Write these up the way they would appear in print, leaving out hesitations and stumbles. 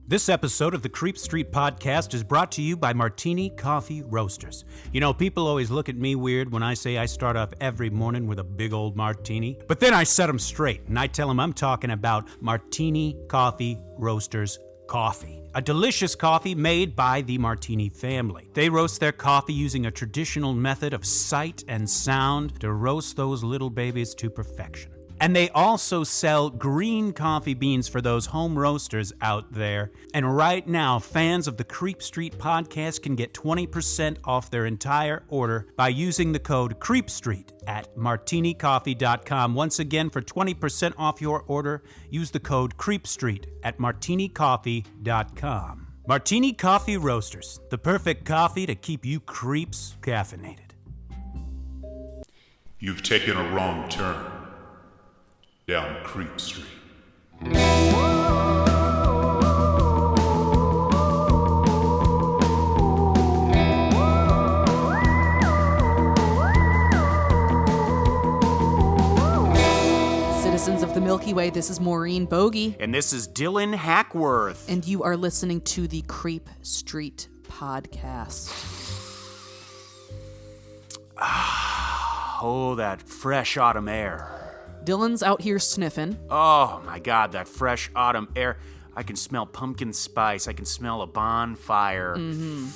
This episode of the Creep Street Podcast is brought to you by Martini Coffee Roasters. You know, people always look at me weird when I say I start off every morning with a big old martini. But then I set them straight, and I tell them I'm talking about Martini Coffee Roasters coffee. A delicious coffee made by the Martini family. They roast their coffee using a traditional method of sight and sound to roast those little babies to perfection. And they also sell green coffee beans for those home roasters out there. And right now, fans of the Creep Street Podcast can get 20% off their entire order by using the code CREEPSTREET at martinicoffee.com. Once again, for 20% off your order, use the code CREEPSTREET at martinicoffee.com. Martini Coffee Roasters, the perfect coffee to keep you creeps caffeinated. You've taken a wrong turn down Creep Street. Citizens of the Milky Way, this is Maureen Bogey. And this is Dylan Hackworth. And you are listening to the Creep Street Podcast. Oh, that fresh autumn air. Dylan's out here sniffing. Oh my God, that fresh autumn air. I can smell pumpkin spice. I can smell a bonfire. It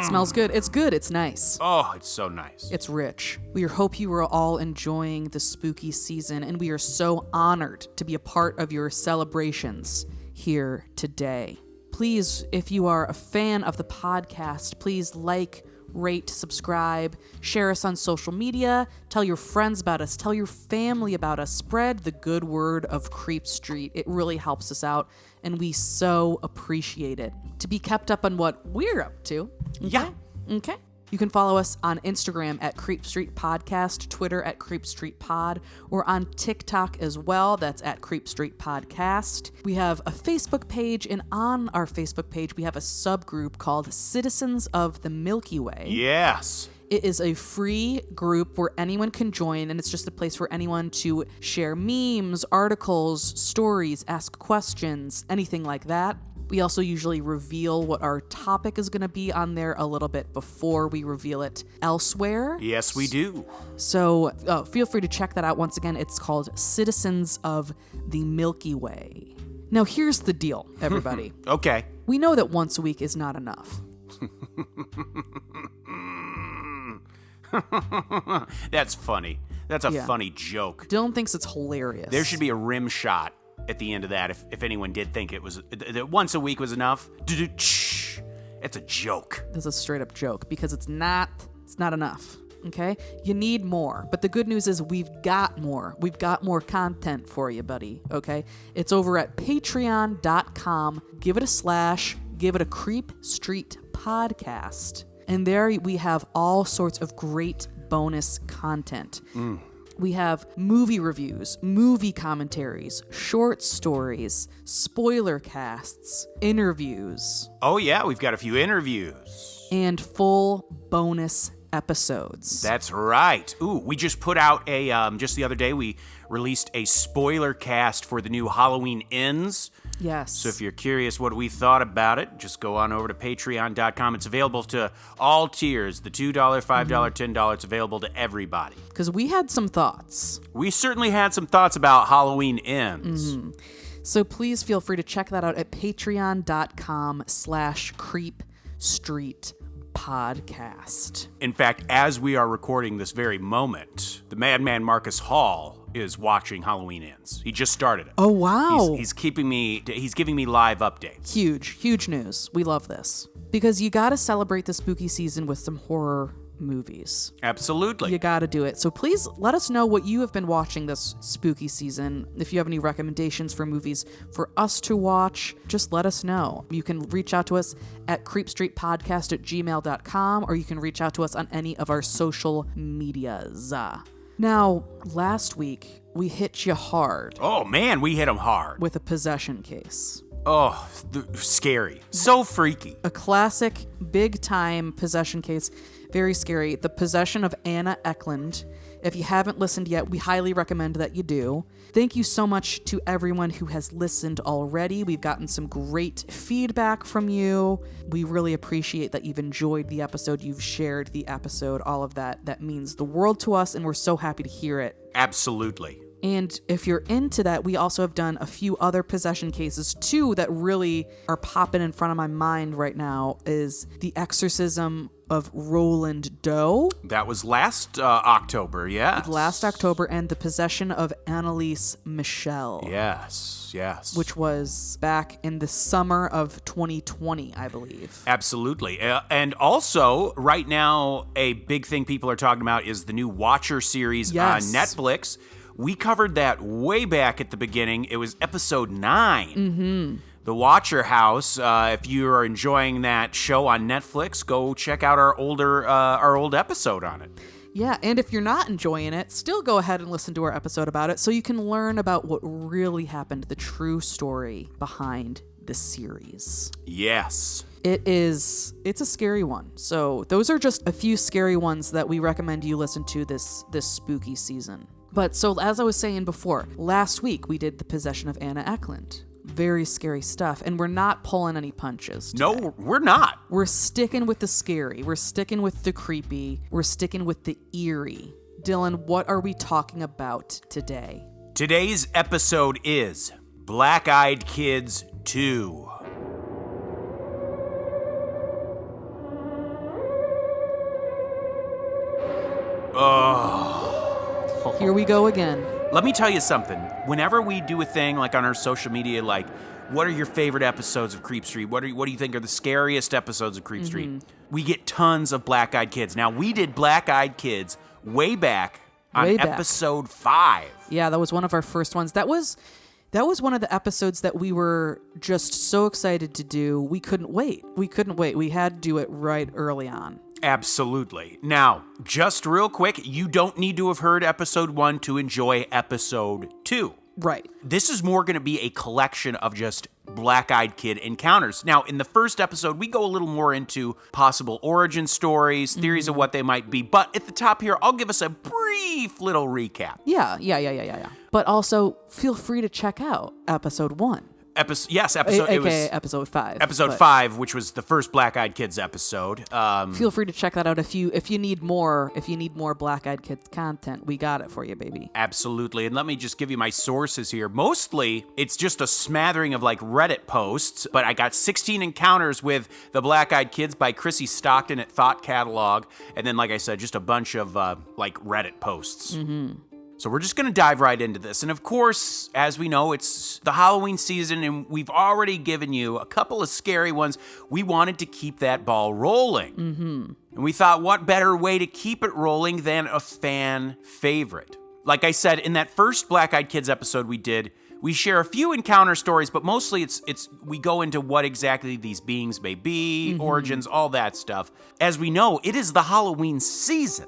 smells good. It's good. It's nice. Oh, it's so nice. It's rich. We hope you are all enjoying the spooky season, and we are so honored to be a part of your celebrations here today. Please, if you are a fan of the podcast, please like, rate, subscribe, share us on social media, tell your friends about us, tell your family about us, spread the good word of Creep Street. It really helps us out, and we so appreciate it. To be kept up on what we're up to. Okay? Yeah. Okay. You can follow us on Instagram at Creep Street Podcast, Twitter at Creep Street Pod, or on TikTok as well. That's at Creep Street Podcast. We have a Facebook page, and on our Facebook page, we have a subgroup called Citizens of the Milky Way. Yes. It is a free group where anyone can join, and it's just a place for anyone to share memes, articles, stories, ask questions, anything like that. We also usually reveal what our topic is going to be on there a little bit before we reveal it elsewhere. Yes, we do. So feel free to check that out. Once again, it's called Citizens of the Milky Way. Now, here's the deal, everybody. Okay. We know that once a week is not enough. That's funny. That's a funny joke. Dylan thinks it's hilarious. There should be a rim shot at the end of that if anyone did think it was that once a week was enough. It's a joke. That's a straight up joke because it's not enough. Okay? You need more. But the good news is we've got more. We've got more content for you, buddy. Okay? It's over at patreon.com. Give it a / give it a Creep Street Podcast. And there we have all sorts of great bonus content. We have movie reviews, movie commentaries, short stories, spoiler casts, interviews. Oh yeah, we've got a few interviews. And full bonus episodes. That's right. Ooh, we just put out just the other day, we released a spoiler cast for the new Halloween Ends. Yes. So if you're curious what we thought about it, just go on over to patreon.com. It's available to all tiers, the $2, $5, $10. It's available to everybody. Because we had some thoughts. We certainly had some thoughts about Halloween Ends. So please feel free to check that out at patreon.com/creepstreetpodcast. In fact, as we are recording this very moment, the madman Marcus Hall is watching Halloween Ends. He just started it. Oh, wow. He's giving me live updates. Huge news. We love this. Because you got to celebrate the spooky season with some horror movies. Absolutely. You got to do it. So please let us know what you have been watching this spooky season. If you have any recommendations for movies for us to watch, just let us know. You can reach out to us at creepstreetpodcast@gmail.com, or you can reach out to us on any of our social medias. Now, last week, we hit you hard. Oh, man, we hit him hard. With a possession case. Oh, scary. So freaky. A classic, big-time possession case. Very scary. The possession of Anna Eklund If you haven't listened yet, we highly recommend that you do. Thank you so much to everyone who has listened already. We've gotten some great feedback from you. We really appreciate that you've enjoyed the episode, you've shared the episode, all of that. That means the world to us, and we're so happy to hear it. Absolutely. And if you're into that, we also have done a few other possession cases too that really are popping in front of my mind right now is the exorcism of Roland Doe. That was last October, yes. Last October, and the possession of Annalise Michel. Yes. Which was back in the summer of 2020, I believe. Absolutely. And also, right now, a big thing people are talking about is the new Watcher series on Netflix. We covered that way back at the beginning. It was episode 9. Mm-hmm. The Watcher House. If you are enjoying that show on Netflix, go check out our old episode on it. Yeah, and if you're not enjoying it, still go ahead and listen to our episode about it so you can learn about what really happened, the true story behind the series. Yes. It's a scary one. So those are just a few scary ones that we recommend you listen to this spooky season. But so as I was saying before, last week we did the possession of Anna Eklund. Very scary stuff, and we're not pulling any punches today. No, we're not. We're sticking with the scary. We're sticking with the creepy. We're sticking with the eerie. Dylan, what are we talking about today? Today's episode is Black-Eyed Kids 2. Here we go again. Let me tell you something. Whenever we do a thing like on our social media, like, what are your favorite episodes of Creep Street? What do you think are the scariest episodes of Creep Street? We get tons of Black-Eyed Kids. Now, we did Black-Eyed Kids way back on episode 5. Yeah, that was one of our first ones. That was one of the episodes that we were just so excited to do. We couldn't wait. We had to do it right early on. Absolutely. Now, just real quick, you don't need to have heard episode 1 to enjoy episode 2. Right. This is more going to be a collection of just Black-Eyed Kid encounters. Now, in the first episode, we go a little more into possible origin stories, theories of what they might be. But at the top here, I'll give us a brief little recap. Yeah. But also, feel free to check out episode 1. Episode 5. Episode 5, which was the first Black-Eyed Kids episode. Feel free to check that out if you need more Black-Eyed Kids content. We got it for you, baby. Absolutely. And let me just give you my sources here. Mostly, it's just a smattering of like Reddit posts, but I got 16 encounters with the Black-Eyed Kids by Chrissy Stockton at Thought Catalog, and then, like I said, just a bunch of like Reddit posts. Mm-hmm. So we're just going to dive right into this. And of course, as we know, it's the Halloween season, and we've already given you a couple of scary ones. We wanted to keep that ball rolling. Mm-hmm. And we thought, what better way to keep it rolling than a fan favorite? Like I said, in that first Black-Eyed Kids episode we share a few encounter stories, but mostly it's we go into what exactly these beings may be, origins, all that stuff. As we know, it is the Halloween season.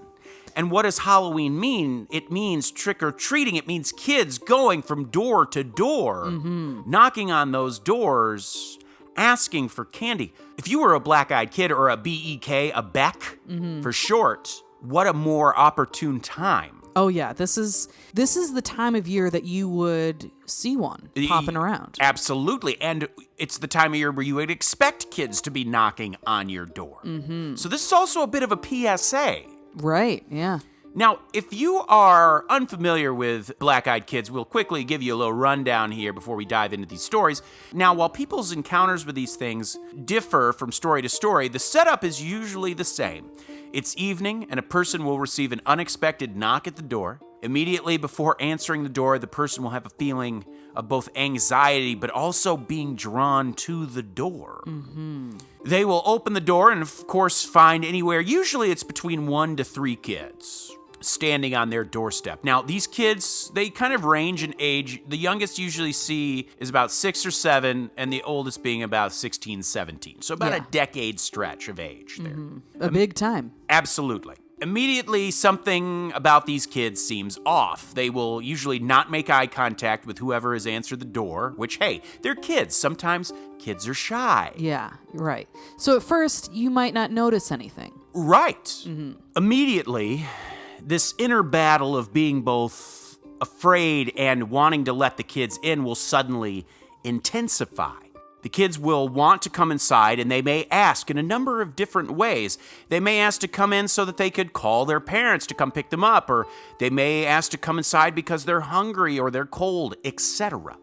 And what does Halloween mean? It means trick-or-treating. It means kids going from door to door, knocking on those doors, asking for candy. If you were a Black-Eyed Kid or a BEK, a Beck for short, what a more opportune time. Oh yeah, this is the time of year that you would see one popping around. Absolutely, and it's the time of year where you would expect kids to be knocking on your door. So this is also a bit of a PSA. Right, yeah. Now, if you are unfamiliar with Black-Eyed Kids, we'll quickly give you a little rundown here before we dive into these stories. Now, while people's encounters with these things differ from story to story, the setup is usually the same. It's evening, and a person will receive an unexpected knock at the door. Immediately before answering the door, the person will have a feeling of both anxiety, but also being drawn to the door. They will open the door and, of course, find anywhere, usually it's between 1 to 3 kids, standing on their doorstep. Now, these kids, they kind of range in age. The youngest usually see is about 6 or 7, and the oldest being about 16, 17. So about a decade stretch of age there. A big time. Absolutely. Immediately, something about these kids seems off. They will usually not make eye contact with whoever has answered the door, which, hey, they're kids. Sometimes kids are shy. Yeah, right. So at first, you might not notice anything. Right. Immediately, this inner battle of being both afraid and wanting to let the kids in will suddenly intensify. The kids will want to come inside, and they may ask in a number of different ways. They may ask to come in so that they could call their parents to come pick them up, or they may ask to come inside because they're hungry or they're cold, etc.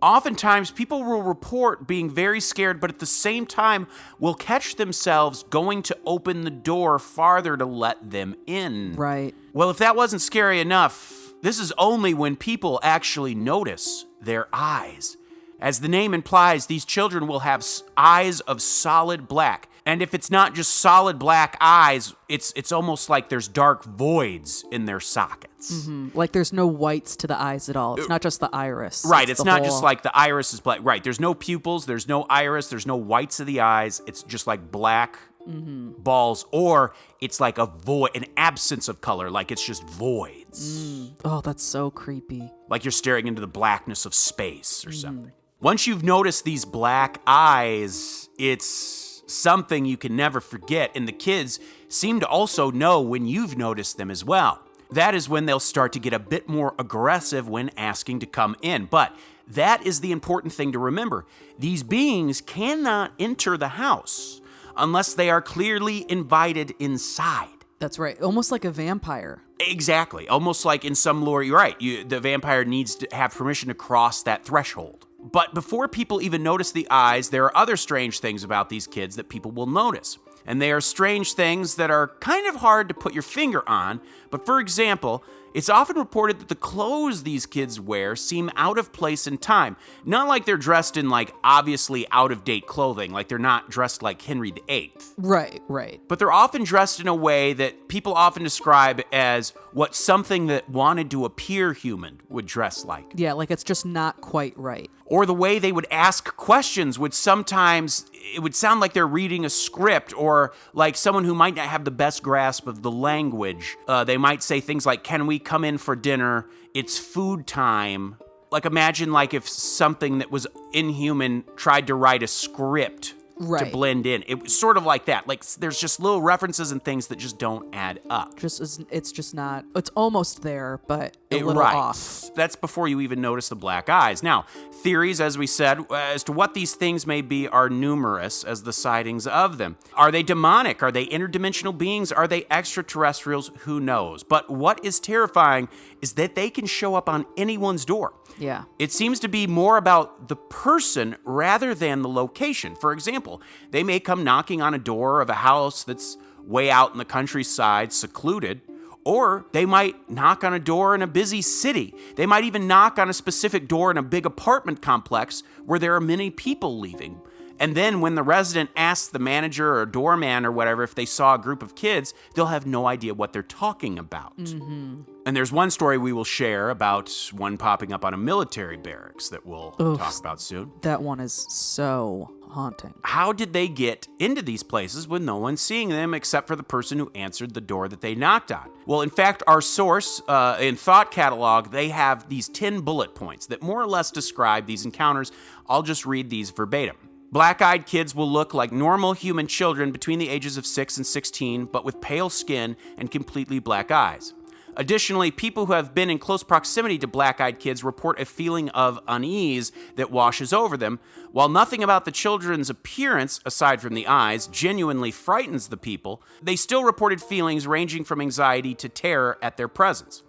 Oftentimes, people will report being very scared, but at the same time will catch themselves going to open the door farther to let them in. Right. Well, if that wasn't scary enough, this is only when people actually notice their eyes. As the name implies, these children will have eyes of solid black. And if it's not just solid black eyes, it's almost like there's dark voids in their sockets. Like there's no whites to the eyes at all. It's not just the iris. Right, it's not the just like the iris is black. Right, there's no pupils, there's no iris, there's no whites of the eyes. It's just like black balls, or it's like a void, an absence of color, like it's just voids. Oh, that's so creepy. Like you're staring into the blackness of space or something. Once you've noticed these black eyes, it's something you can never forget, and the kids seem to also know when you've noticed them as well. That is when they'll start to get a bit more aggressive when asking to come in. But that is the important thing to remember. These beings cannot enter the house unless they are clearly invited inside. That's right. Almost like a vampire. Exactly. Almost like in some lore, you're right. The vampire needs to have permission to cross that threshold. But before people even notice the eyes, there are other strange things about these kids that people will notice. And they are strange things that are kind of hard to put your finger on. But for example, it's often reported that the clothes these kids wear seem out of place in time. Not like they're dressed in like obviously out-of-date clothing, like they're not dressed like Henry VIII. Right. But they're often dressed in a way that people often describe as what something that wanted to appear human would dress like. Yeah, like it's just not quite right. Or the way they would ask questions would sometimes, it would sound like they're reading a script, or like someone who might not have the best grasp of the language. They might say things like, "Can we come in for dinner? It's food time." Like imagine like if something that was inhuman tried to write a script to blend in. It was sort of like that. Like there's just little references and things that just don't add up. It's just not, it's almost there, but a little off. That's before you even notice the black eyes. Now, theories, as we said, as to what these things may be are numerous as the sightings of them. Are they demonic? Are they interdimensional beings? Are they extraterrestrials? Who knows? But what is terrifying is that they can show up on anyone's door. Yeah. It seems to be more about the person rather than the location. For example, they may come knocking on a door of a house that's way out in the countryside, secluded, or they might knock on a door in a busy city. They might even knock on a specific door in a big apartment complex where there are many people leaving. And then when the resident asks the manager or doorman or whatever if they saw a group of kids, they'll have no idea what they're talking about. And there's one story we will share about one popping up on a military barracks that we'll talk about soon. That one is so haunting. How did they get into these places with no one seeing them except for the person who answered the door that they knocked on? Well, in fact, our source in Thought Catalog, they have these 10 bullet points that more or less describe these encounters. I'll just read these verbatim. Black-eyed kids will look like normal human children between the ages of 6 and 16, but with pale skin and completely black eyes. Additionally, people who have been in close proximity to black-eyed kids report a feeling of unease that washes over them. While nothing about the children's appearance, aside from the eyes, genuinely frightens the people, they still reported feelings ranging from anxiety to terror at their presence.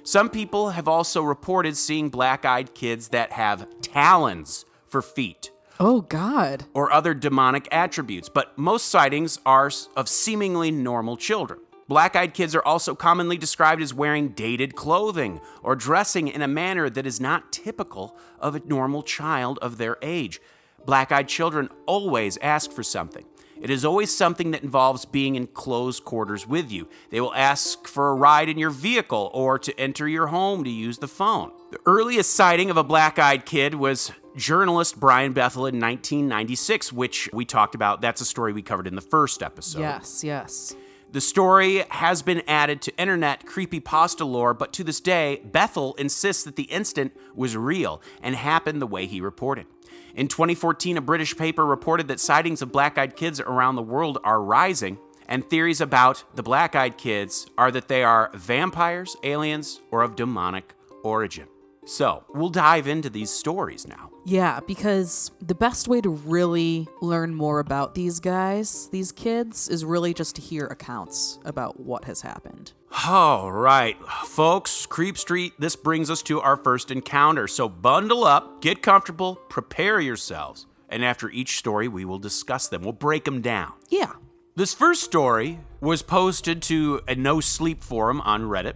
Some people have also reported seeing black-eyed kids that have talons for feet. Oh, God. Or other demonic attributes, but most sightings are of seemingly normal children. Black-eyed kids are also commonly described as wearing dated clothing or dressing in a manner that is not typical of a normal child of their age. Black-eyed children always ask for something. It is always something that involves being in close quarters with you. They will ask for a ride in your vehicle or to enter your home to use the phone. The earliest sighting of a black-eyed kid was journalist Brian Bethel in 1996, which we talked about. That's a story we covered in the first episode. Yes. The story has been added to internet creepypasta lore, but to this day, Bethel insists that the incident was real and happened the way he reported. In 2014, a British paper reported that sightings of black-eyed kids around the world are rising. and theories about the black-eyed kids are that they are vampires, aliens, or of demonic origin. So, we'll dive into these stories now. Yeah, because the best way to really learn more about these guys, these kids, is really just to hear accounts about what has happened. All right, folks, Creep Street, this brings us to our first encounter. So bundle up, get comfortable, prepare yourselves. And after each story, we will discuss them. We'll break them down. Yeah. This first story was posted to a no sleep forum on Reddit,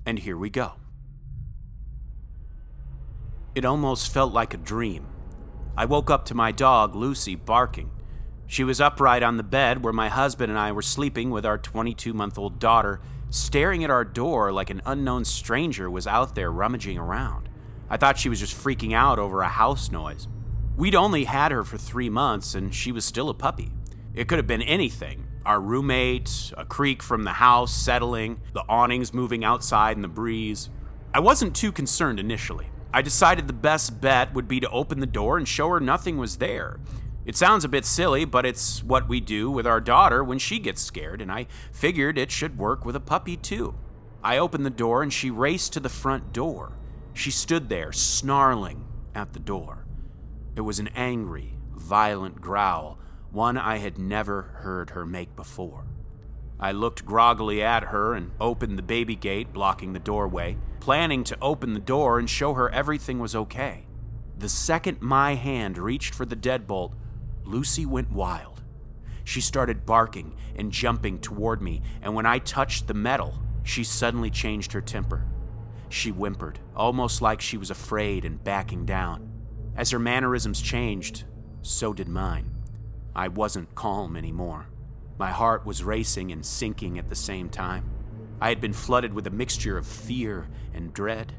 and here we go. It almost felt like a dream. I woke up to my dog, Lucy, barking. She was upright on the bed where my husband and I were sleeping with our 22-month-old daughter, staring at our door like an unknown stranger was out there rummaging around. I thought she was just freaking out over a house noise. We'd only had her for 3 months, and she was still a puppy. It could have been anything. Our roommate, a creak from the house settling, the awnings moving outside in the breeze. I wasn't too concerned initially. I decided the best bet would be to open the door and show her nothing was there. It sounds a bit silly, but it's what we do with our daughter when she gets scared, and I figured it should work with a puppy too. I opened the door and she raced to the front door. She stood there, snarling at the door. It was an angry, violent growl, one I had never heard her make before. I looked groggily at her and opened the baby gate blocking the doorway, planning to open the door and show her everything was okay. The second my hand reached for the deadbolt, Lucy went wild. She started barking and jumping toward me, and when I touched the metal, she suddenly changed her temper. She whimpered, almost like she was afraid and backing down. As her mannerisms changed, so did mine. I wasn't calm anymore. My heart was racing and sinking at the same time. I had been flooded with a mixture of fear and dread.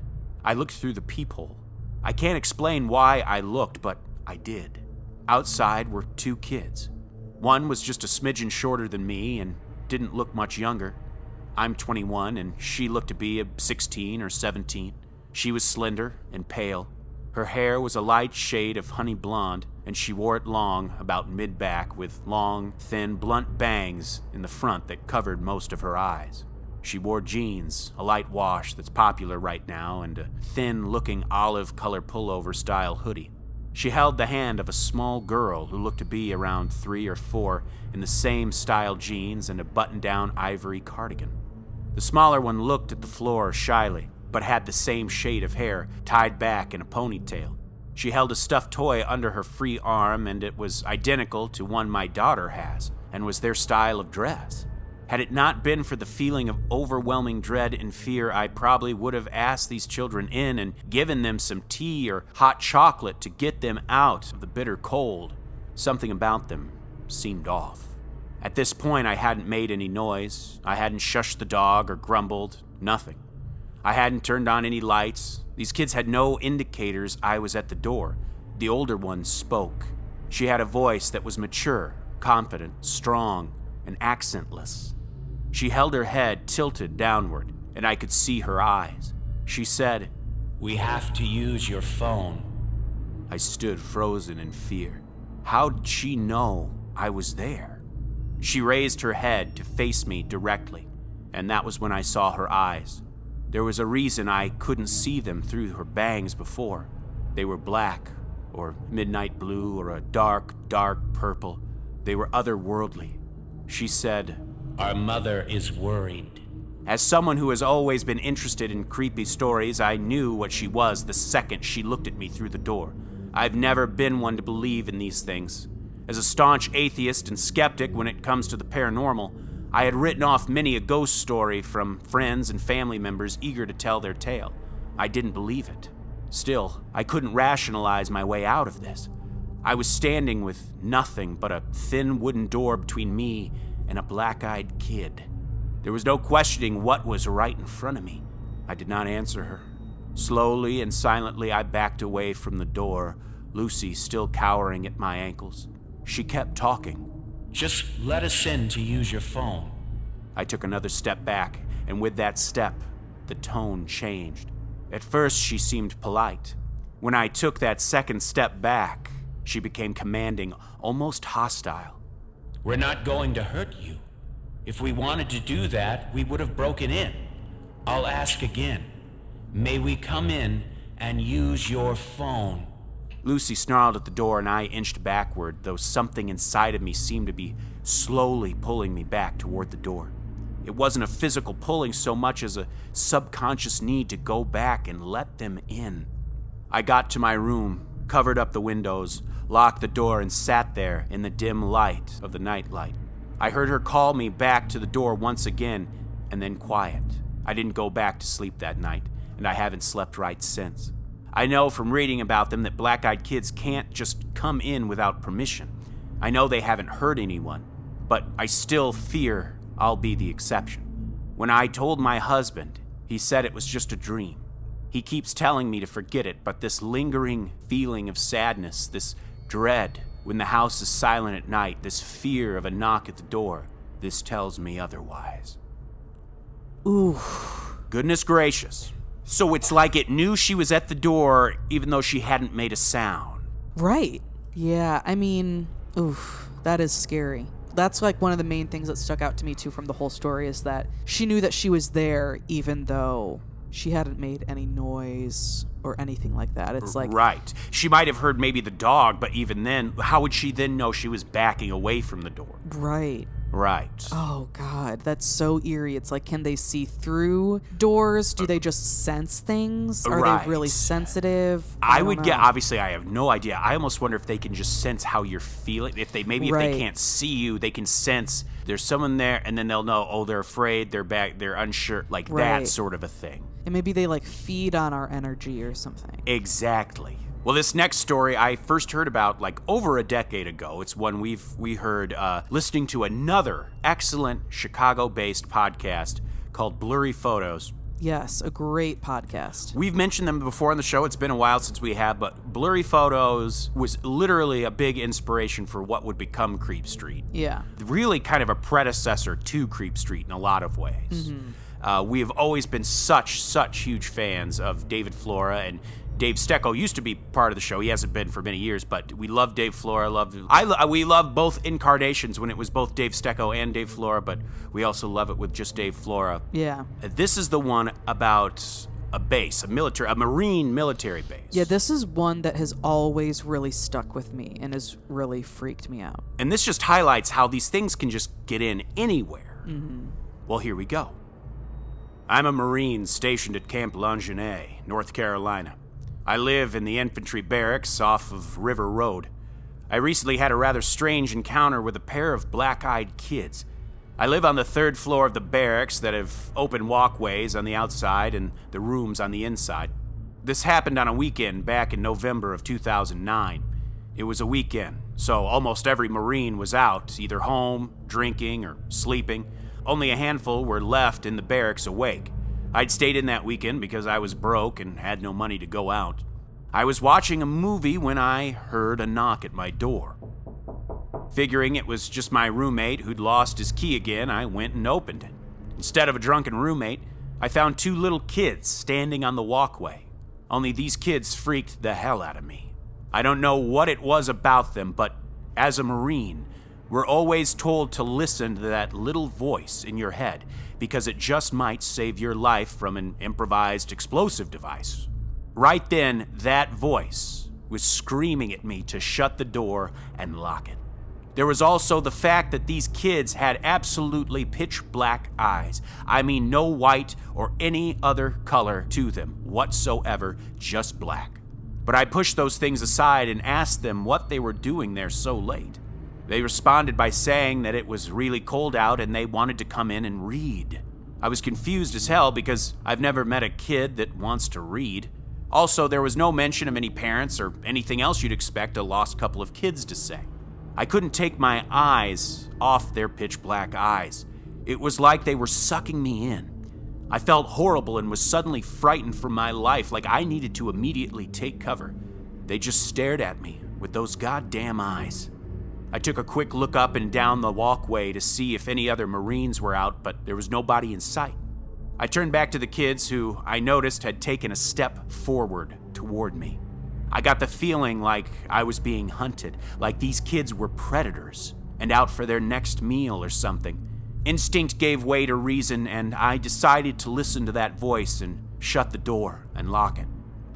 I looked through the peephole. I can't explain why I looked, but I did. Outside were 2 kids. One was just a smidgen shorter than me and didn't look much younger. I'm 21 and she looked to be 16 or 17. She was slender and pale. Her hair was a light shade of honey blonde, and she wore it long, about mid-back, with long, thin, blunt bangs in the front that covered most of her eyes. She wore jeans, a light wash that's popular right now, and a thin-looking olive-color pullover-style hoodie. She held the hand of a small girl who looked to be around 3 or 4 in the same style jeans and a button-down ivory cardigan. The smaller one looked at the floor shyly, but had the same shade of hair tied back in a ponytail. She held a stuffed toy under her free arm, and it was identical to one my daughter has, and was their style of dress. Had it not been for the feeling of overwhelming dread and fear, I probably would have asked these children in and given them some tea or hot chocolate to get them out of the bitter cold. Something about them seemed off. At this point, I hadn't made any noise. I hadn't shushed the dog or grumbled, nothing. I hadn't turned on any lights. These kids had no indicators I was at the door. The older one spoke. She had a voice that was mature, confident, strong, and accentless. She held her head tilted downward, and I could see her eyes. She said, "We have to use your phone." I stood frozen in fear. How did she know I was there? She raised her head to face me directly, and that was when I saw her eyes. There was a reason I couldn't see them through her bangs before. They were black, or midnight blue, or a dark, dark purple. They were otherworldly. She said, "Our mother is worried." As someone who has always been interested in creepy stories, I knew what she was the second she looked at me through the door. I've never been one to believe in these things. As a staunch atheist and skeptic when it comes to the paranormal, I had written off many a ghost story from friends and family members eager to tell their tale. I didn't believe it. Still, I couldn't rationalize my way out of this. I was standing with nothing but a thin wooden door between me and a black-eyed kid. There was no questioning what was right in front of me. I did not answer her. Slowly and silently, I backed away from the door, Lucy still cowering at my ankles. She kept talking. "Just let us in to use your phone." I took another step back, and with that step, the tone changed. At first, she seemed polite. When I took that second step back, she became commanding, almost hostile. "We're not going to hurt you." If we wanted to do that, we would have broken in. I'll ask again. May we come in and use your phone? Lucy snarled at the door and I inched backward, though something inside of me seemed to be slowly pulling me back toward the door. It wasn't a physical pulling so much as a subconscious need to go back and let them in. I got to my room, covered up the windows, locked the door, and sat there in the dim light of the nightlight. I heard her call me back to the door once again, and then quiet. I didn't go back to sleep that night, and I haven't slept right since. I know from reading about them that black-eyed kids can't just come in without permission. I know they haven't hurt anyone, but I still fear I'll be the exception. When I told my husband, he said it was just a dream. He keeps telling me to forget it, but this lingering feeling of sadness, this dread when the house is silent at night, this fear of a knock at the door, this tells me otherwise. Ooh. Goodness gracious. So it's like it knew she was at the door even though she hadn't made a sound. Right. Yeah, I mean, oof, that is scary. That's like one of the main things that stuck out to me too from the whole story is that she knew that she was there even though she hadn't made any noise or anything like that. It's like... Right. She might have heard maybe the dog, but even then, how would she then know she was backing away from the door? Right. Right. Oh, God. That's so eerie. It's like, can they see through doors? Do they just sense things? Are Right. they really sensitive? I don't would know. get, obviously I have no idea. I almost wonder if they can just sense how you're feeling. If they Right. can't see you, they can sense there's someone there, and then they'll know, oh, they're afraid, they're back, they're unsure, like Right. that sort of a thing. And maybe they like feed on our energy or something. Exactly. Well, this next story I first heard about like over a decade ago. It's one we heard listening to another excellent Chicago-based podcast called Blurry Photos. Yes, a great podcast. We've mentioned them before on the show. It's been a while since we have, but Blurry Photos was literally a big inspiration for what would become Creep Street. Yeah. Really kind of a predecessor to Creep Street in a lot of ways. We have always been such huge fans of David Flora, and Dave Stecco used to be part of the show. He hasn't been for many years, but we love Dave Flora. We love both incarnations when it was both Dave Stecco and Dave Flora, but we also love it with just Dave Flora. Yeah. This is the one about a base, a Marine military base. Yeah, this is one that has always really stuck with me and has really freaked me out. And this just highlights how these things can just get in anywhere. Well, here we go. I'm a Marine stationed at Camp Longenet, North Carolina. I live in the infantry barracks off of River Road. I recently had a rather strange encounter with a pair of black-eyed kids. I live on the 3rd floor of the barracks that have open walkways on the outside and the rooms on the inside. This happened on a weekend back in November of 2009. It was a weekend, so almost every Marine was out, either home, drinking, or sleeping. Only a handful were left in the barracks awake. I'd stayed in that weekend because I was broke and had no money to go out. I was watching a movie when I heard a knock at my door. Figuring it was just my roommate who'd lost his key again, I went and opened it. Instead of a drunken roommate, I found 2 little kids standing on the walkway. Only these kids freaked the hell out of me. I don't know what it was about them, but as a Marine, we're always told to listen to that little voice in your head because it just might save your life from an improvised explosive device. Right then, that voice was screaming at me to shut the door and lock it. There was also the fact that these kids had absolutely pitch black eyes. I mean, no white or any other color to them whatsoever, just black. But I pushed those things aside and asked them what they were doing there so late. They responded by saying that it was really cold out and they wanted to come in and read. I was confused as hell because I've never met a kid that wants to read. Also, there was no mention of any parents or anything else you'd expect a lost couple of kids to say. I couldn't take my eyes off their pitch black eyes. It was like they were sucking me in. I felt horrible and was suddenly frightened for my life, like I needed to immediately take cover. They just stared at me with those goddamn eyes. I took a quick look up and down the walkway to see if any other Marines were out, but there was nobody in sight. I turned back to the kids who I noticed had taken a step forward toward me. I got the feeling like I was being hunted, like these kids were predators and out for their next meal or something. Instinct gave way to reason, and I decided to listen to that voice and shut the door and lock it.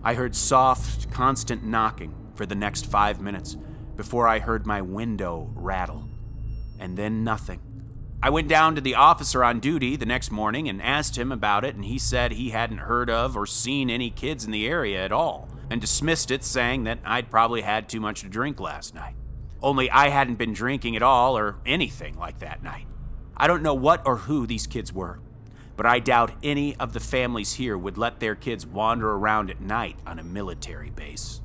I heard soft, constant knocking for the next 5 minutes before I heard my window rattle, and then nothing. I went down to the officer on duty the next morning and asked him about it, and he said he hadn't heard of or seen any kids in the area at all, and dismissed it, saying that I'd probably had too much to drink last night. Only I hadn't been drinking at all or anything like that night. I don't know what or who these kids were, but I doubt any of the families here would let their kids wander around at night on a military base.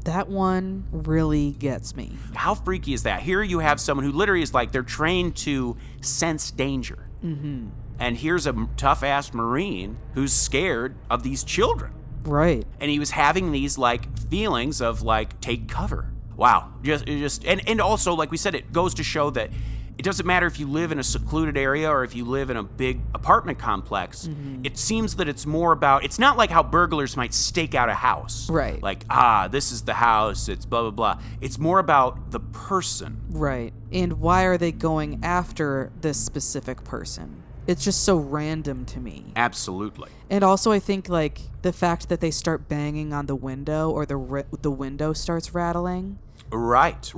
That one really gets me. How freaky is that? Here you have someone who literally is like, they're trained to sense danger. Mm-hmm. And here's a tough-ass Marine who's scared of these children. Right. And he was having these, like, feelings of, like, take cover. Wow. And also, like we said, it goes to show that it doesn't matter if you live in a secluded area or if you live in a big apartment complex. Mm-hmm. It seems that it's more about, it's not like how burglars might stake out a house. Right. Like, this is the house, it's blah, blah, blah. It's more about the person. Right. And why are they going after this specific person? It's just so random to me. Absolutely. And also I think, like, the fact that they start banging on the window or the window starts rattling. Right.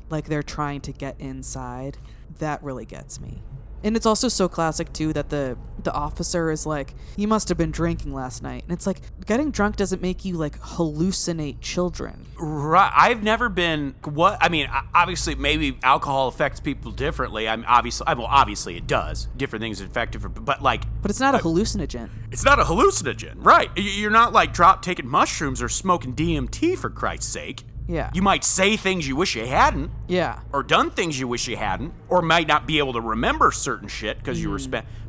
Like they're trying to get inside. That really gets me. And it's also so classic, too, that the officer is like, you must have been drinking last night. And it's like, getting drunk doesn't make you, like, hallucinate children. Right. I've never been, obviously, maybe alcohol affects people differently. Obviously it does. Different things affect it, but it's not a hallucinogen. It's not a hallucinogen, right. You're not, like, taking mushrooms or smoking DMT, for Christ's sake. Yeah. You might say things you wish you hadn't. Yeah. Or done things you wish you hadn't. Or might not be able to remember certain shit because you were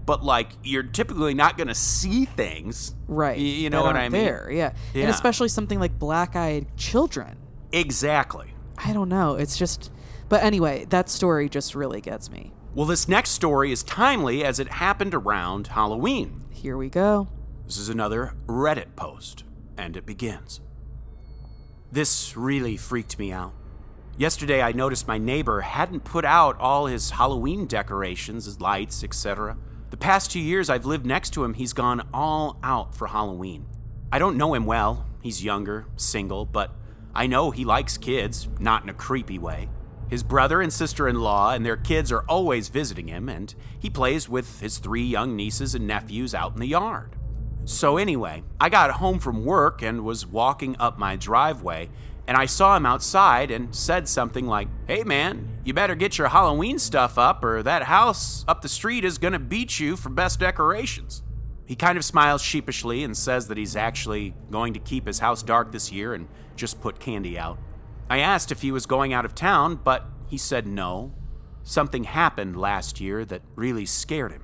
but, like, you're typically not going to see things. Right. You know what I mean? There, yeah. And especially something like black-eyed children. Exactly. I don't know. It's just... But anyway, that story just really gets me. Well, this next story is timely as it happened around Halloween. Here we go. This is another Reddit post, and it begins. This really freaked me out. Yesterday, I noticed my neighbor hadn't put out all his Halloween decorations, his lights, etc. The past 2 years I've lived next to him, he's gone all out for Halloween. I don't know him well. He's younger, single, but I know he likes kids, not in a creepy way. His brother and sister-in-law and their kids are always visiting him, and he plays with his 3 young nieces and nephews out in the yard. So anyway, I got home from work and was walking up my driveway, and I saw him outside and said something like, "Hey man, you better get your Halloween stuff up or that house up the street is gonna beat you for best decorations." He kind of smiles sheepishly and says that he's actually going to keep his house dark this year and just put candy out. I asked if he was going out of town, but he said no. Something happened last year that really scared him.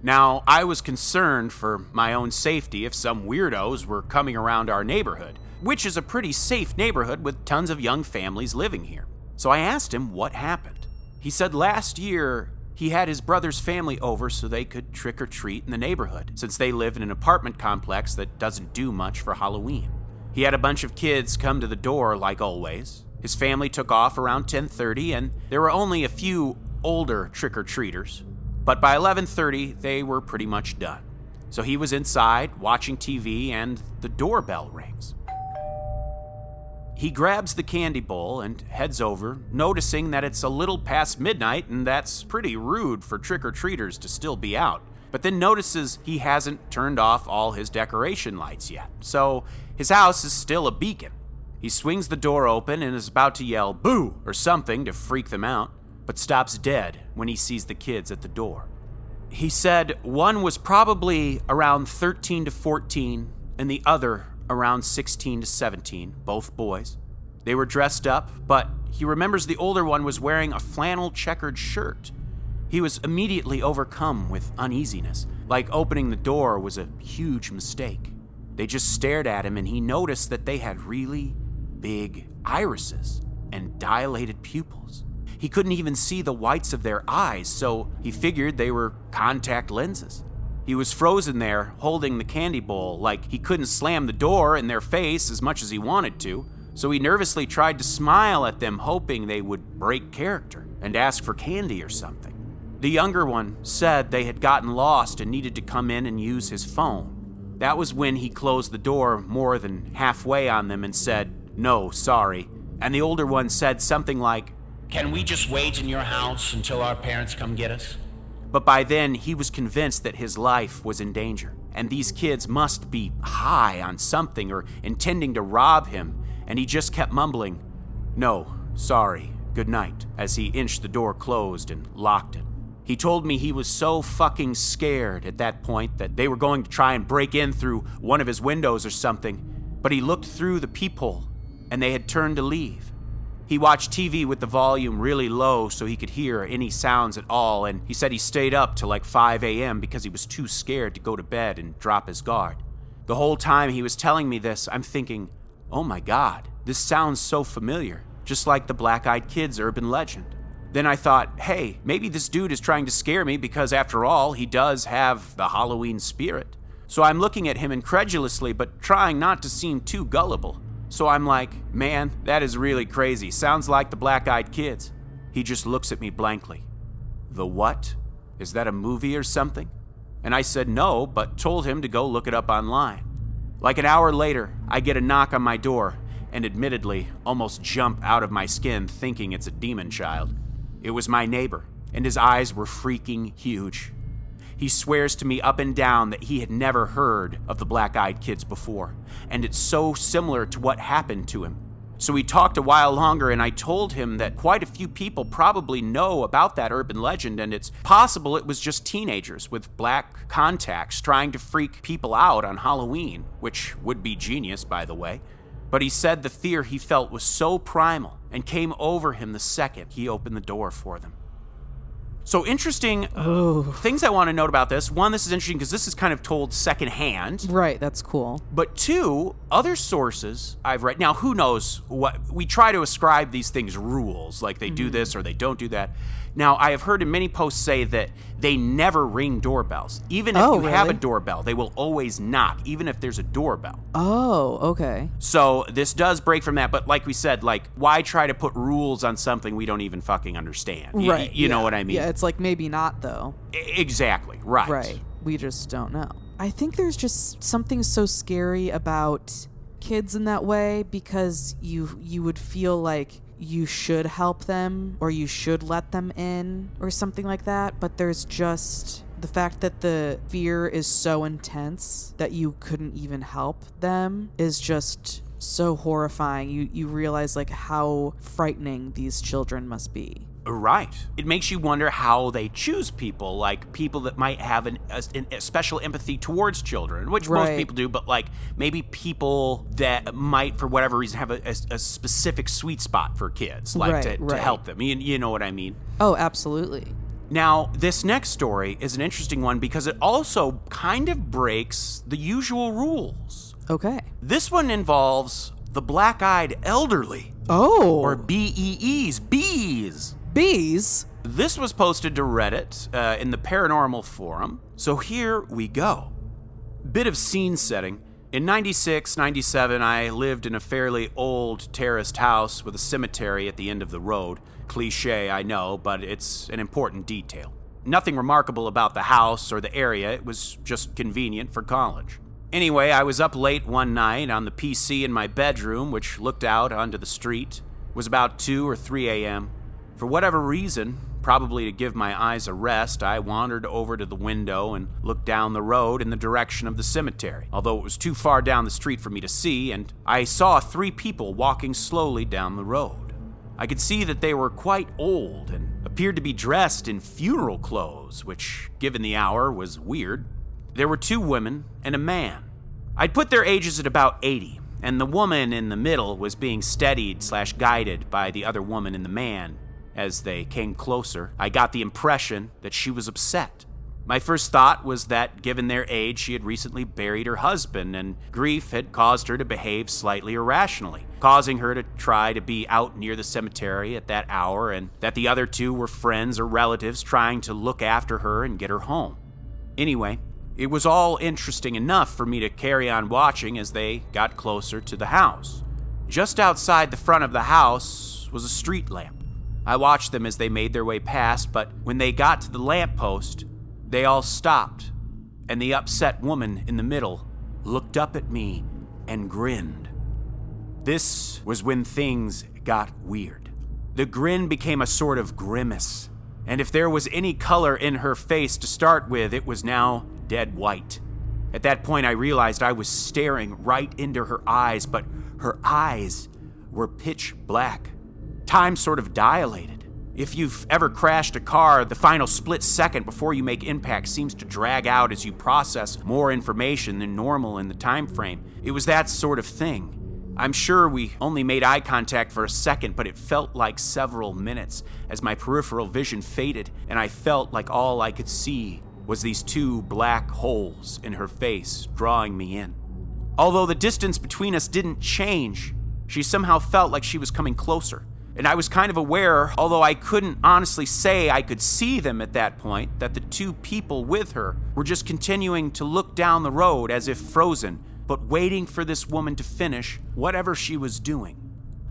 Now, I was concerned for my own safety if some weirdos were coming around our neighborhood, which is a pretty safe neighborhood with tons of young families living here. So I asked him what happened. He said last year he had his brother's family over so they could trick or treat in the neighborhood, since they live in an apartment complex that doesn't do much for Halloween. He had a bunch of kids come to the door like always. His family took off around 10:30 and there were only a few older trick-or-treaters. But by 11:30, they were pretty much done. So he was inside, watching TV, and the doorbell rings. He grabs the candy bowl and heads over, noticing that it's a little past midnight, and that's pretty rude for trick-or-treaters to still be out. But then notices he hasn't turned off all his decoration lights yet, so his house is still a beacon. He swings the door open and is about to yell, "Boo!" or something to freak them out, but stops dead when he sees the kids at the door. He said one was probably around 13 to 14 and the other around 16 to 17, both boys. They were dressed up, but he remembers the older one was wearing a flannel checkered shirt. He was immediately overcome with uneasiness, like opening the door was a huge mistake. They just stared at him and he noticed that they had really big irises and dilated pupils. He couldn't even see the whites of their eyes, so he figured they were contact lenses. He was frozen there, holding the candy bowl, like he couldn't slam the door in their face as much as he wanted to, so he nervously tried to smile at them, hoping they would break character and ask for candy or something. The younger one said they had gotten lost and needed to come in and use his phone. That was when he closed the door more than halfway on them and said, "No, sorry." And the older one said something like, "Can we just wait in your house until our parents come get us?" But by then, he was convinced that his life was in danger, and these kids must be high on something or intending to rob him, and he just kept mumbling, "No, sorry, good night," as he inched the door closed and locked it. He told me he was so fucking scared at that point that they were going to try and break in through one of his windows or something, but he looked through the peephole, and they had turned to leave. He watched TV with the volume really low so he could hear any sounds at all, and he said he stayed up till like 5 a.m. because he was too scared to go to bed and drop his guard. The whole time he was telling me this, I'm thinking, oh my God, this sounds so familiar, just like the Black-Eyed Kids urban legend. Then I thought, hey, maybe this dude is trying to scare me because after all, he does have the Halloween spirit. So I'm looking at him incredulously, but trying not to seem too gullible. So I'm like, man, that is really crazy. Sounds like the Black-Eyed Kids. He just looks at me blankly. The what? Is that a movie or something? And I said no, but told him to go look it up online. Like an hour later, I get a knock on my door, and admittedly, almost jump out of my skin thinking it's a demon child. It was my neighbor, and his eyes were freaking huge. He swears to me up and down that he had never heard of the Black-Eyed Kids before, and it's so similar to what happened to him. So we talked a while longer, and I told him that quite a few people probably know about that urban legend, and it's possible it was just teenagers with black contacts trying to freak people out on Halloween, which would be genius, by the way. But he said the fear he felt was so primal and came over him the second he opened the door for them. So interesting things I want to note about this. One, this is interesting because this is kind of told secondhand. Right, that's cool. But two, other sources I've read. Now, who knows what? We try to ascribe these things rules, like they do this or they don't do that. Now, I have heard in many posts say that they never ring doorbells. Even if you have a doorbell, they will always knock, even if there's a doorbell. Oh, okay. So this does break from that, but like we said, like, why try to put rules on something we don't even fucking understand? Right. You know what I mean? Yeah, it's like maybe not, though. Exactly, right. Right. We just don't know. I think there's just something so scary about kids in that way because you would feel like you should help them or you should let them in or something like that, but there's just the fact that the fear is so intense that you couldn't even help them is just so horrifying. You realize like how frightening these children must be. Right. It makes you wonder how they choose people, like people that might have a special empathy towards children, which most people do, but like maybe people that might, for whatever reason, have a specific sweet spot for kids, like to help them. You know what I mean? Oh, absolutely. Now, this next story is an interesting one because it also kind of breaks the usual rules. Okay. This one involves the black-eyed elderly. Oh. Or BEEs, bees. Bees? This was posted to Reddit in the Paranormal Forum, so here we go. Bit of scene setting. In 96, 97, I lived in a fairly old terraced house with a cemetery at the end of the road. Cliche, I know, but it's an important detail. Nothing remarkable about the house or the area, it was just convenient for college. Anyway, I was up late one night on the PC in my bedroom, which looked out onto the street. It was about 2 or 3 a.m. For whatever reason, probably to give my eyes a rest, I wandered over to the window and looked down the road in the direction of the cemetery, although it was too far down the street for me to see, and I saw 3 people walking slowly down the road. I could see that they were quite old and appeared to be dressed in funeral clothes, which, given the hour, was weird. There were 2 women and a man. I'd put their ages at about 80, and the woman in the middle was being steadied/guided by the other woman and the man. As they came closer, I got the impression that she was upset. My first thought was that, given their age, she had recently buried her husband, and grief had caused her to behave slightly irrationally, causing her to try to be out near the cemetery at that hour, and that the other 2 were friends or relatives trying to look after her and get her home. Anyway, it was all interesting enough for me to carry on watching as they got closer to the house. Just outside the front of the house was a street lamp. I watched them as they made their way past, but when they got to the lamppost, they all stopped, and the upset woman in the middle looked up at me and grinned. This was when things got weird. The grin became a sort of grimace, and if there was any color in her face to start with, it was now dead white. At that point, I realized I was staring right into her eyes, but her eyes were pitch black. Time sort of dilated. If you've ever crashed a car, the final split second before you make impact seems to drag out as you process more information than normal in the time frame. It was that sort of thing. I'm sure we only made eye contact for a second, but it felt like several minutes as my peripheral vision faded and I felt like all I could see was these two black holes in her face drawing me in. Although the distance between us didn't change, she somehow felt like she was coming closer. And I was kind of aware, although I couldn't honestly say I could see them at that point, that the two people with her were just continuing to look down the road as if frozen, but waiting for this woman to finish whatever she was doing.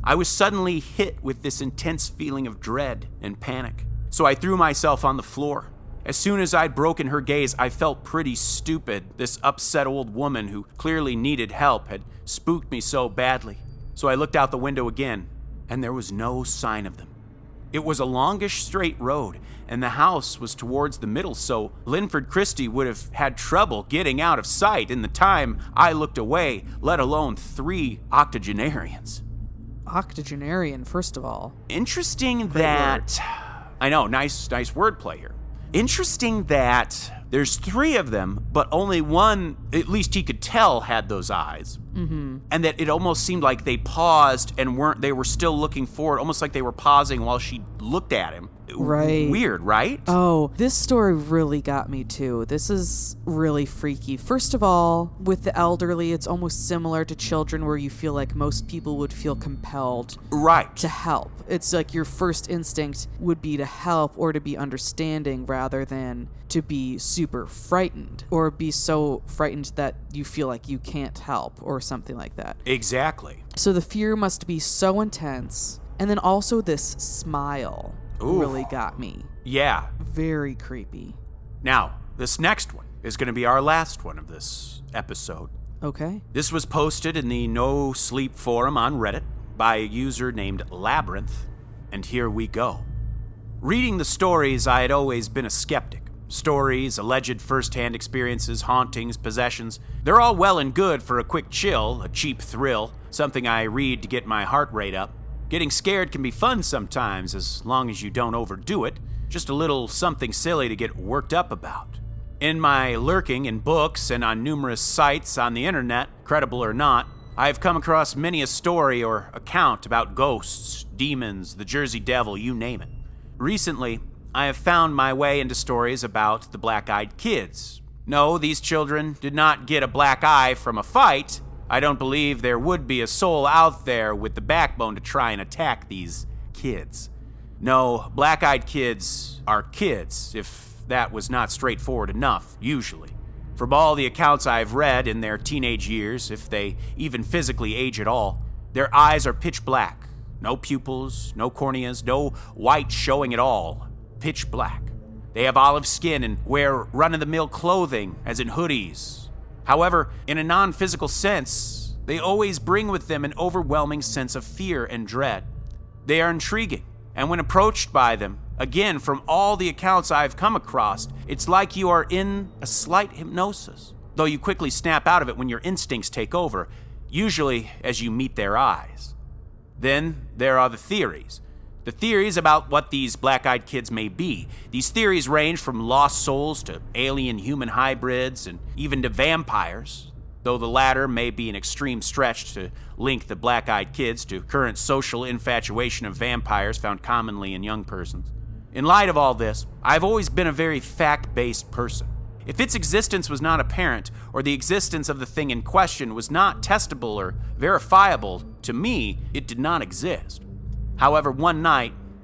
I was suddenly hit with this intense feeling of dread and panic, so I threw myself on the floor. As soon as I'd broken her gaze, I felt pretty stupid. This upset old woman who clearly needed help had spooked me so badly. So I looked out the window again, and there was no sign of them. It was a longish straight road, and the house was towards the middle, so Linford Christie would have had trouble getting out of sight in the time I looked away, let alone 3 octogenarians. Octogenarian, first of all. Interesting that... I know, nice wordplay here. Interesting that there's 3 of them, but only one, at least he could tell, had those eyes. Mm-hmm. And that it almost seemed like they paused and they were still looking forward, almost like they were pausing while she looked at him. Right. Weird, right? Oh, this story really got me too. This is really freaky. First of all, with the elderly, it's almost similar to children where you feel like most people would feel compelled to help. It's like your first instinct would be to help or to be understanding rather than to be super frightened or be so frightened that you feel like you can't help or something like that. Exactly. So the fear must be so intense. And then also this smile. Ooh. Really got me. Yeah. Very creepy. Now, this next one is going to be our last one of this episode. Okay. This was posted in the No Sleep forum on Reddit by a user named Labyrinth, and here we go. Reading the stories, I had always been a skeptic. Stories, alleged first-hand experiences, hauntings, possessions, they're all well and good for a quick chill, a cheap thrill, something I read to get my heart rate up. Getting scared can be fun sometimes, as long as you don't overdo it. Just a little something silly to get worked up about. In my lurking in books and on numerous sites on the internet, credible or not, I've come across many a story or account about ghosts, demons, the Jersey Devil, you name it. Recently, I have found my way into stories about the black-eyed kids. No, these children did not get a black eye from a fight. I don't believe there would be a soul out there with the backbone to try and attack these kids. No, black-eyed kids are kids, if that was not straightforward enough, usually. From all the accounts I've read in their teenage years, if they even physically age at all, their eyes are pitch black. No pupils, no corneas, no white showing at all. Pitch black. They have olive skin and wear run-of-the-mill clothing, as in hoodies. However, in a non-physical sense, they always bring with them an overwhelming sense of fear and dread. They are intriguing, and when approached by them, again, from all the accounts I've come across, it's like you are in a slight hypnosis, though you quickly snap out of it when your instincts take over, usually as you meet their eyes. Then there are the theories. The theories about what these black-eyed kids may be. These theories range from lost souls to alien-human hybrids and even to vampires, though the latter may be an extreme stretch to link the black-eyed kids to current social infatuation of vampires found commonly in young persons. In light of all this, I've always been a very fact-based person. If its existence was not apparent, or the existence of the thing in question was not testable or verifiable, to me, it did not exist. However, one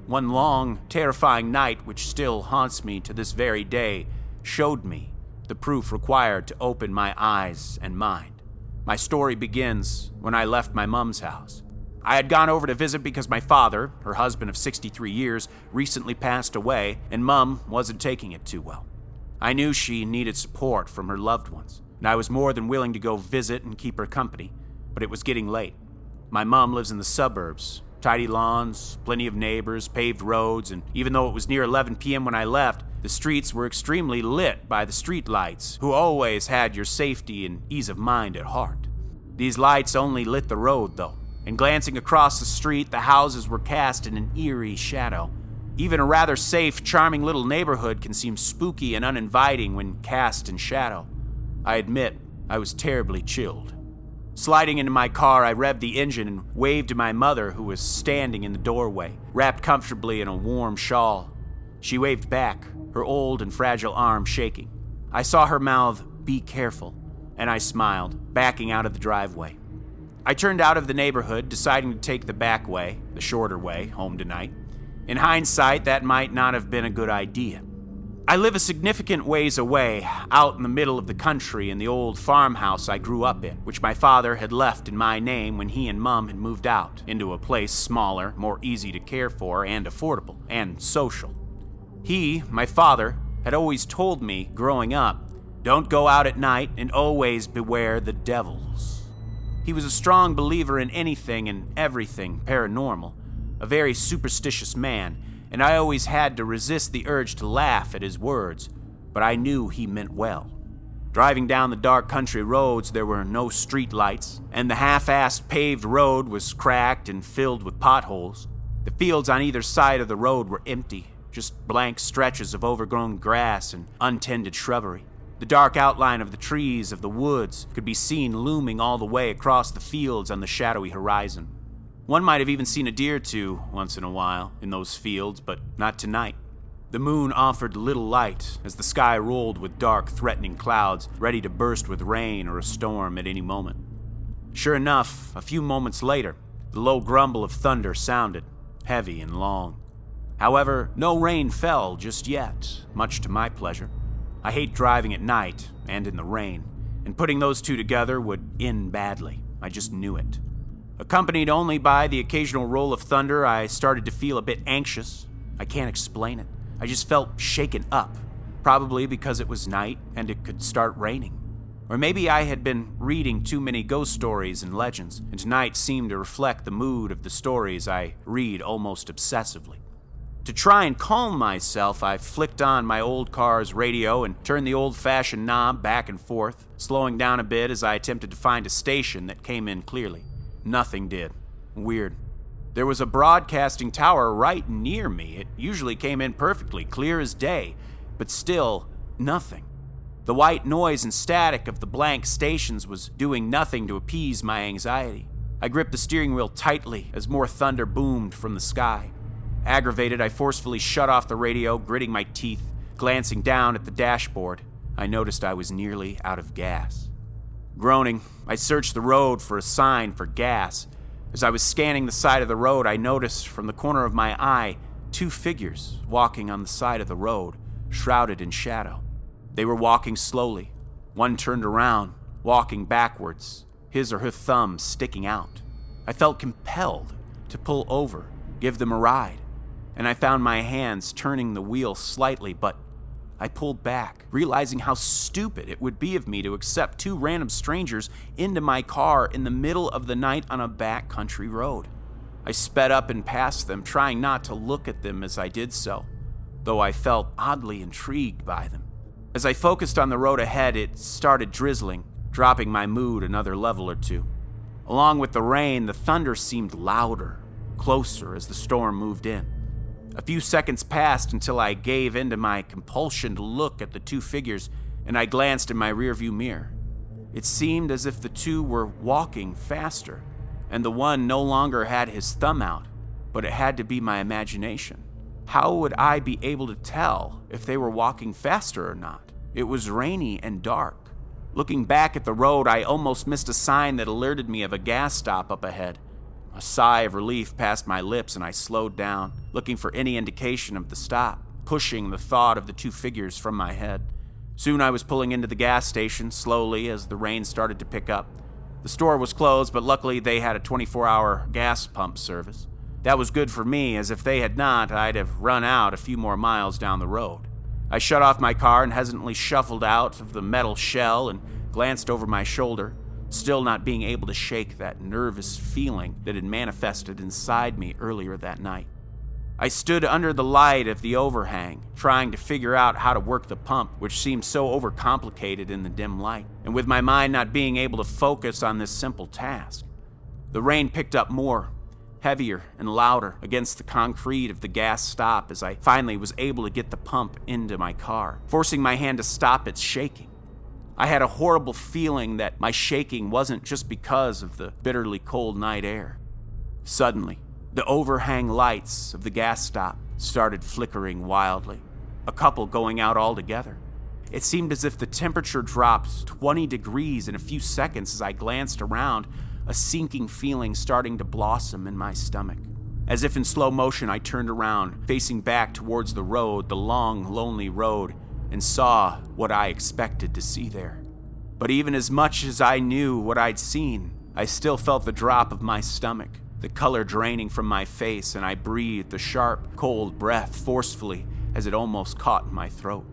long, terrifying night, which still haunts me to this very day, showed me the proof required to open my eyes and mind. My story begins when I left my mom's house. I had gone over to visit because my father, her husband of 63 years, recently passed away, and Mum wasn't taking it too well. I knew she needed support from her loved ones, and I was more than willing to go visit and keep her company, but it was getting late. My mom lives in the suburbs. Tidy lawns, plenty of neighbors, paved roads, and even though it was near 11 p.m. when I left, the streets were extremely lit by the street lights, who always had your safety and ease of mind at heart. These lights only lit the road, though, and glancing across the street, the houses were cast in an eerie shadow. Even a rather safe, charming little neighborhood can seem spooky and uninviting when cast in shadow. I admit, I was terribly chilled. Sliding into my car, I revved the engine and waved to my mother, who was standing in the doorway, wrapped comfortably in a warm shawl. She waved back, her old and fragile arm shaking. I saw her mouth, "Be careful," and I smiled, backing out of the driveway. I turned out of the neighborhood, deciding to take the back way, the shorter way, home tonight. In hindsight, that might not have been a good idea. I live a significant ways away, out in the middle of the country in the old farmhouse I grew up in, which my father had left in my name when he and Mum had moved out into a place smaller, more easy to care for, and affordable, and social. He, my father, had always told me, growing up, don't go out at night and always beware the devils. He was a strong believer in anything and everything paranormal, a very superstitious man, and I always had to resist the urge to laugh at his words, but I knew he meant well. Driving down the dark country roads, there were no street lights, and the half-assed paved road was cracked and filled with potholes. The fields on either side of the road were empty, just blank stretches of overgrown grass and untended shrubbery. The dark outline of the trees of the woods could be seen looming all the way across the fields on the shadowy horizon. One might have even seen a deer or two once in a while in those fields, but not tonight. The moon offered little light as the sky rolled with dark, threatening clouds ready to burst with rain or a storm at any moment. Sure enough, a few moments later, the low grumble of thunder sounded, heavy and long. However, no rain fell just yet, much to my pleasure. I hate driving at night and in the rain, and putting those two together would end badly. I just knew it. Accompanied only by the occasional roll of thunder, I started to feel a bit anxious. I can't explain it. I just felt shaken up, probably because it was night and it could start raining. Or maybe I had been reading too many ghost stories and legends, and tonight seemed to reflect the mood of the stories I read almost obsessively. To try and calm myself, I flicked on my old car's radio and turned the old-fashioned knob back and forth, slowing down a bit as I attempted to find a station that came in clearly. Nothing did. Weird. There was a broadcasting tower right near me. It usually came in perfectly, clear as day, but still, nothing. The white noise and static of the blank stations was doing nothing to appease my anxiety. I gripped the steering wheel tightly as more thunder boomed from the sky. Aggravated, I forcefully shut off the radio, gritting my teeth. Glancing down at the dashboard, I noticed I was nearly out of gas. Groaning, I searched the road for a sign for gas. As I was scanning the side of the road, I noticed from the corner of my eye 2 figures walking on the side of the road, shrouded in shadow. They were walking slowly. One turned around, walking backwards, his or her thumb sticking out. I felt compelled to pull over, give them a ride, and I found my hands turning the wheel slightly, but I pulled back, realizing how stupid it would be of me to accept 2 random strangers into my car in the middle of the night on a backcountry road. I sped up and past them, trying not to look at them as I did so, though I felt oddly intrigued by them. As I focused on the road ahead, it started drizzling, dropping my mood another level or two. Along with the rain, the thunder seemed louder, closer as the storm moved in. A few seconds passed until I gave in to my compulsion to look at the 2 figures, and I glanced in my rearview mirror. It seemed as if the 2 were walking faster, and the one no longer had his thumb out, but it had to be my imagination. How would I be able to tell if they were walking faster or not? It was rainy and dark. Looking back at the road, I almost missed a sign that alerted me of a gas stop up ahead. A sigh of relief passed my lips and I slowed down, looking for any indication of the stop, pushing the thought of the 2 figures from my head. Soon I was pulling into the gas station slowly as the rain started to pick up. The store was closed, but luckily they had a 24-hour gas pump service. That was good for me, as if they had not, I'd have run out a few more miles down the road. I shut off my car and hesitantly shuffled out of the metal shell and glanced over my shoulder, still not being able to shake that nervous feeling that had manifested inside me earlier that night. I stood under the light of the overhang, trying to figure out how to work the pump, which seemed so overcomplicated in the dim light, and with my mind not being able to focus on this simple task. The rain picked up more, heavier and louder against the concrete of the gas stop as I finally was able to get the pump into my car, forcing my hand to stop its shaking. I had a horrible feeling that my shaking wasn't just because of the bitterly cold night air. Suddenly, the overhang lights of the gas stop started flickering wildly, a couple going out altogether. It seemed as if the temperature dropped 20 degrees in a few seconds as I glanced around, a sinking feeling starting to blossom in my stomach. As if in slow motion, I turned around, facing back towards the road, the long, lonely road, and saw what I expected to see there. But even as much as I knew what I'd seen, I still felt the drop of my stomach, the color draining from my face, and I breathed the sharp, cold breath forcefully as it almost caught in my throat.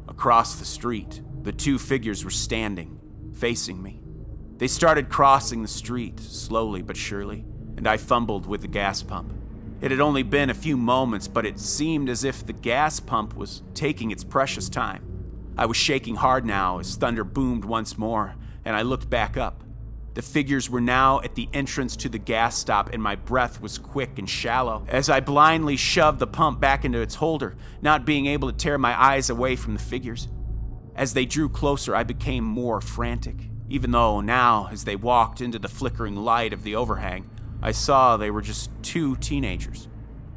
Across the street, the two figures were standing, facing me. They started crossing the street, slowly but surely, and I fumbled with the gas pump. It had only been a few moments, but it seemed as if the gas pump was taking its precious time. I was shaking hard now as thunder boomed once more, and I looked back up. The figures were now at the entrance to the gas stop, and my breath was quick and shallow as I blindly shoved the pump back into its holder, not being able to tear my eyes away from the figures. As they drew closer, I became more frantic, even though now, as they walked into the flickering light of the overhang, I saw they were just two teenagers.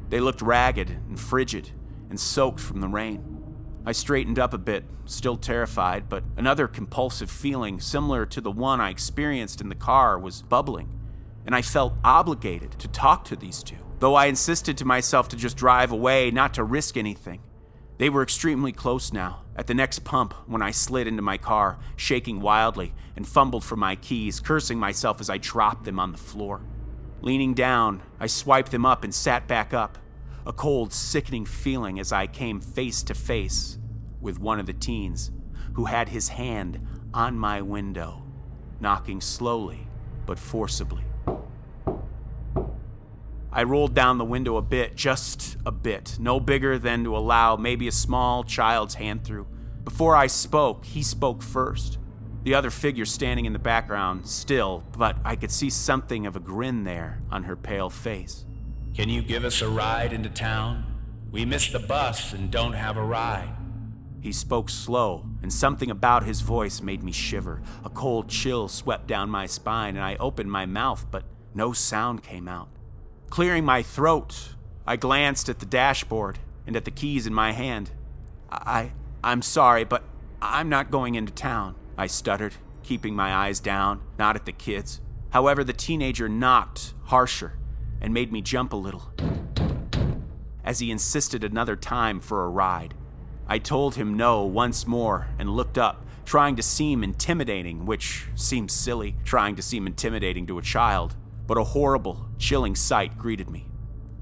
They looked ragged and frigid and soaked from the rain. I straightened up a bit, still terrified, but another compulsive feeling similar to the one I experienced in the car was bubbling, and I felt obligated to talk to these two, though I insisted to myself to just drive away, not to risk anything. They were extremely close now, at the next pump when I slid into my car, shaking wildly, and fumbled for my keys, cursing myself as I dropped them on the floor. Leaning down, I swiped them up and sat back up, a cold, sickening feeling as I came face to face with one of the teens who had his hand on my window, knocking slowly but forcibly. I rolled down the window a bit, just a bit, no bigger than to allow maybe a small child's hand through. Before I spoke, he spoke first. The other figure standing in the background, still, but I could see something of a grin there on her pale face. Can you give us a ride into town? We missed the bus and don't have a ride. He spoke slow, and something about his voice made me shiver. A cold chill swept down my spine, and I opened my mouth, but no sound came out. Clearing my throat, I glanced at the dashboard and at the keys in my hand. I'm sorry, but I'm not going into town, I stuttered, keeping my eyes down, not at the kids. However, the teenager knocked harsher and made me jump a little as he insisted another time for a ride. I told him no once more and looked up, trying to seem intimidating, which seems silly, trying to seem intimidating to a child, but a horrible, chilling sight greeted me.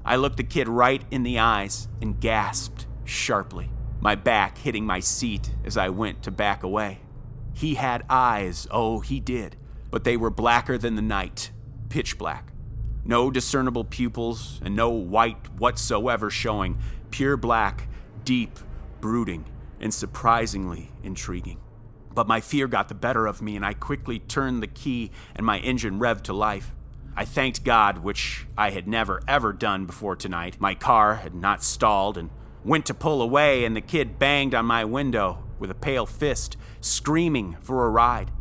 I looked the kid right in the eyes and gasped sharply, my back hitting my seat as I went to back away. He had eyes, oh, he did, but they were blacker than the night, pitch black. No discernible pupils and no white whatsoever showing, pure black, deep, brooding, and surprisingly intriguing. But my fear got the better of me, and I quickly turned the key and my engine revved to life. I thanked God, which I had never ever done before tonight. My car had not stalled, and went to pull away, and the kid banged on my window with a pale fist, screaming for a ride.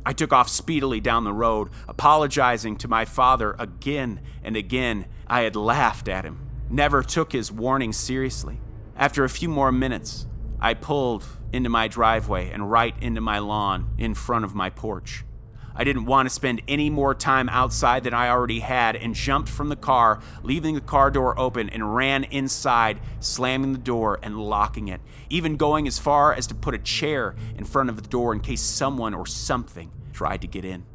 I took off speedily down the road, apologizing to my father again and again. I had laughed at him, never took his warning seriously. After a few more minutes, I pulled into my driveway and right into my lawn in front of my porch. I didn't want to spend any more time outside than I already had, and jumped from the car, leaving the car door open, and ran inside, slamming the door and locking it, even going as far as to put a chair in front of the door in case someone or something tried to get in.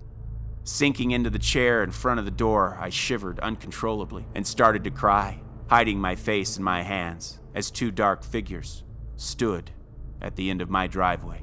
Sinking into the chair in front of the door, I shivered uncontrollably and started to cry, hiding my face in my hands as two dark figures stood at the end of my driveway.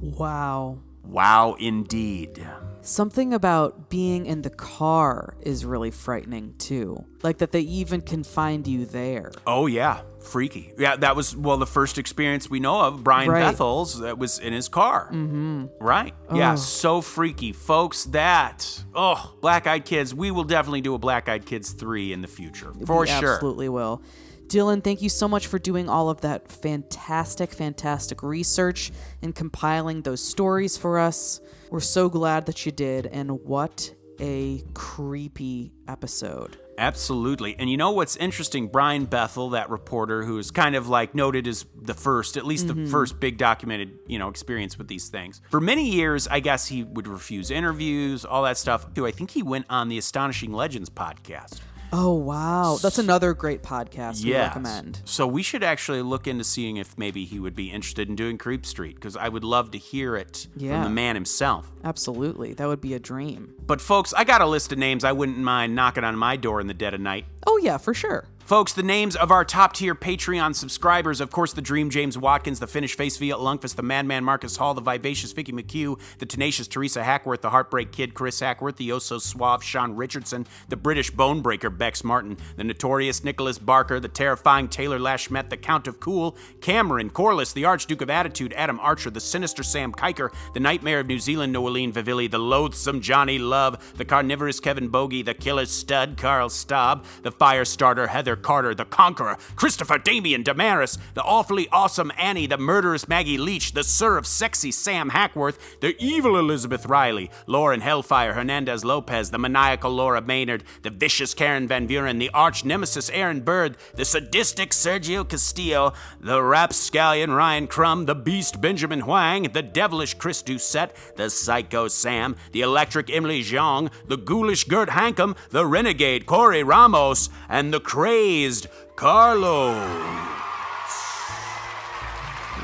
Wow. Wow, indeed. Something about being in the car is really frightening, too. Like that they even can find you there. Oh, yeah. Freaky. Yeah, that was, the first experience we know of, Brian Bethel's, that was in his car. Mm-hmm. Right. Oh. Yeah, so freaky. Folks, Black Eyed Kids, we will definitely do a Black Eyed Kids 3 in the future. For sure. We absolutely will. Dylan, thank you so much for doing all of that fantastic research and compiling those stories for us. We're so glad that you did, and what a creepy episode. Absolutely. And you know what's interesting? Brian Bethel, that reporter who is kind of like noted as the first, at least the first big documented, experience with these things. For many years, I guess he would refuse interviews, all that stuff. I think he went on the Astonishing Legends podcast. Oh, wow. That's another great podcast we recommend. So we should actually look into seeing if maybe he would be interested in doing Creep Street, because I would love to hear it from the man himself. Absolutely. That would be a dream. But folks, I got a list of names I wouldn't mind knocking on my door in the dead of night. Oh, yeah, for sure. Folks, the names of our top-tier Patreon subscribers, of course, the Dream James Watkins, the Finnish Face Via Lungfist, the Madman Marcus Hall, the Vivacious Vicky McHugh, the Tenacious Teresa Hackworth, the Heartbreak Kid Chris Hackworth, the Oh-So Suave Sean Richardson, the British Bonebreaker Bex Martin, the Notorious Nicholas Barker, the Terrifying Taylor Lashmet, the Count of Cool, Cameron Corliss, the Archduke of Attitude, Adam Archer, the Sinister Sam Kiker, the Nightmare of New Zealand Noeline Vivilli, the Loathsome Johnny Love, the Carnivorous Kevin Bogey, the Killer Stud Carl Staub, the Firestarter Heather Carter, the Conqueror Christopher Damian Damaris, the Awfully Awesome Annie, the Murderous Maggie Leach, the Sir of Sexy Sam Hackworth, the Evil Elizabeth Riley, Lauren Hellfire Hernandez Lopez, the Maniacal Laura Maynard, the Vicious Karen Van Buren, the Arch Nemesis Aaron Bird, the Sadistic Sergio Castillo, the Rapscallion Ryan Crum, the Beast Benjamin Huang, the Devilish Chris Doucette, the Psycho Sam, the Electric Emily Zhang, the Ghoulish Gert Hankum, the Renegade Corey Ramos, and the Crazed Carlo.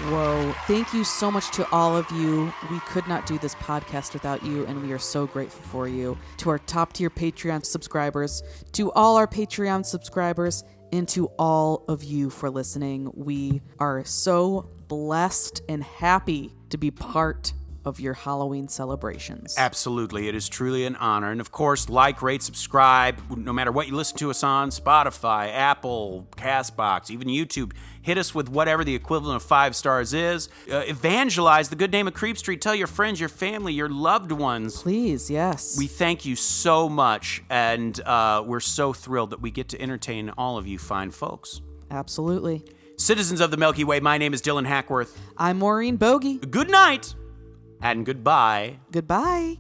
Whoa. Thank you so much to all of you. We could not do this podcast without you, and we are so grateful for you. To our top-tier Patreon subscribers, to all our Patreon subscribers, and to all of you for listening. We are so blessed and happy to be part of your Halloween celebrations. Absolutely. It is truly an honor. And of course, like, rate, subscribe, no matter what you listen to us on, Spotify, Apple, CastBox, even YouTube. Hit us with whatever the equivalent of 5 stars is. Evangelize the good name of Creep Street. Tell your friends, your family, your loved ones. Please, yes. We thank you so much, and we're so thrilled that we get to entertain all of you fine folks. Absolutely. Citizens of the Milky Way, my name is Dylan Hackworth. I'm Maureen Bogey. Good night. And goodbye. Goodbye.